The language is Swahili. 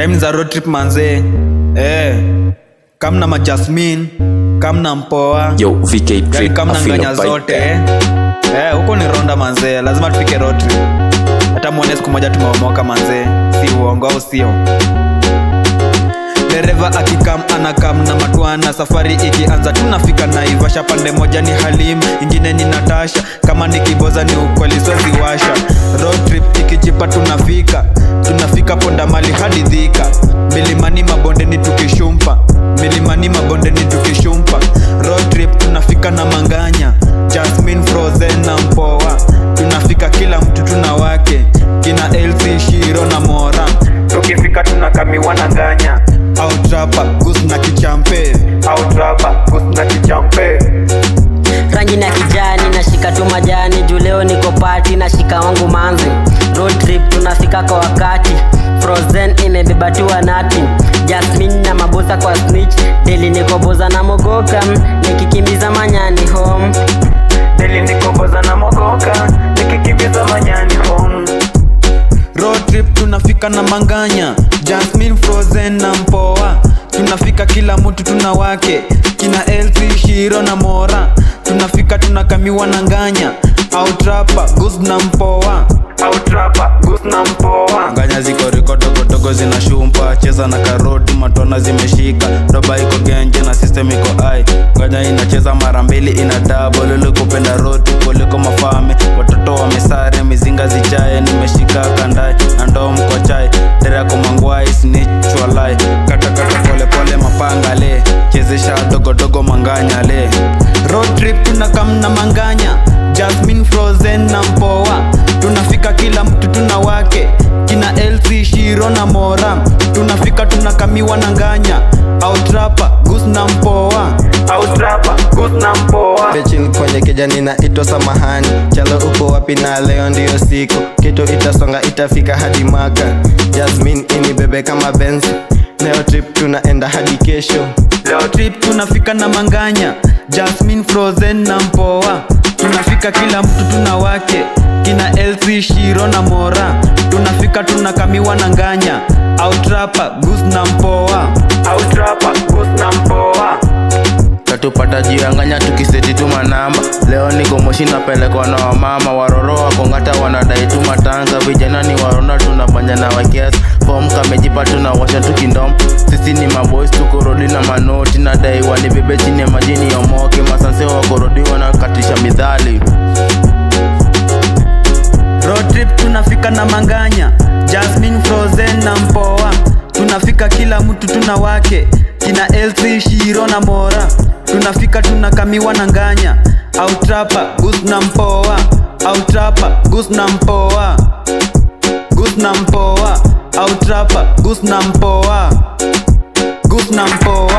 Time za road trip manze. Kamna Jasmine, kamna Mpoa. Yo, VK Trip, kamna nganya zote. Huko ni ronda manze, lazima tufike road trip. Hata muone siku moja tumeomoka manze, si uongo au sio? Dereva akikam anakam na matuana, safari ikianza tunafika Naivasha. Pande moja ni Halim, ingine ni Natasha. Kama nikiboza ni ukweli siwezi washa. Road trip ikijipa tunafika Ponda Mali hadi Thika. Milimani mabondeni tukishumpa, milimani mabondeni tukishumpa. Road trip tunafika na Manganya, Jasmine, Frozen na Mpoa. Tunafika kila mtu tuna wake, kina LC, Shiro na Mora. Tukifika tunakamiwa na Nganya, Outrapa, Gus na Kichampe. Outrapa, Gus na Kichampe. Rangi na kijani nashika tu majani, juu leo niko party nashika wangu manzi. Road trip tunafika kwa wakati, Frozen imebeba tu anati. Jasmine na mabosa kwa snitch, Deli niko boza na mogoka, nikikimbiza manyani home. Deli niko boza na mogoka, nikikimbiza manyani home. Road trip tunafika na Manganya, Jasmine, Frozen na Mpoa. Tunafika kila mtu tuna wake, kina LC, Shiro na Mora. Tunafika tunakamiwa na Nganya, Outrapa, Gus na Mpoa. Outrapa, Gus na Mpoa. Nganya ziko rikoto kotogo zinashumpa, cheza na karoti matona zimeshika. Doba iko genje na system iko ai. Nganya inacheza mara mbili ina double. Lulu kupenda roti kuliko mafame, watoto wamesare mizinga zijaye. Nimeshika kandai na ndoo mko chai, tere yako mangwai snitch walai. Kata pole pole mapanga le, chezesha dogo dogo Manganya le. Road trip tunakam na Manganya, Jasmine, Frozen na Mpoa. Tunafika kila mtu tuna wake, kina LC, Shiro na Mora. Tunafika tunakamiwa na Nganya, Outrapa, Gus na Mpoa. Outrapa, Gus na Mpoa. Bechil kwenye kijani na ito samahani. Chalo uko wapi na leo ndiyo siku, kitu itasonga itafika hadi Maka. Jasmine inibebe kama Benz, leo trip tunaenda hadi kesho. Leo trip tunafika na Manganya, Jasmine, Frozen na Mpoa. Tunafika kila mtu tuna wake, kina LC, Shiro na Mora. Tunafika tunakamiwa na Nganya, Outrapa, Gus na Mpoa. Outrapa, Gus na Mpoa. Katupata juu ya Nganya tukiseti tu manamba. Leo niko Moshi napelekwa na wamama. Waroro wakongata wanadai tu matanga. Vijana ni warona tunabanja na wakiasi. Form kamejipa tunawasha tukindom. Sisi ni maboys tukurodi na manoti. Nadai wanibebe chini ya majini yomoke. Masanse wakurodi wanakatisha midhali. Road trip tunafika na Manganya, Jasmine, Frozen na Mpoa. Tunafika kila mtu tuna wake, kina LC, Shiro na Mora. Tunafika tunakamiwa na Nganya, Outrapa, Gus na Mpoa. Outrapa, Gus na Mpoa. Gus na Mpoa. Outrapa, Gus na Mpoa. Gus na Mpoa.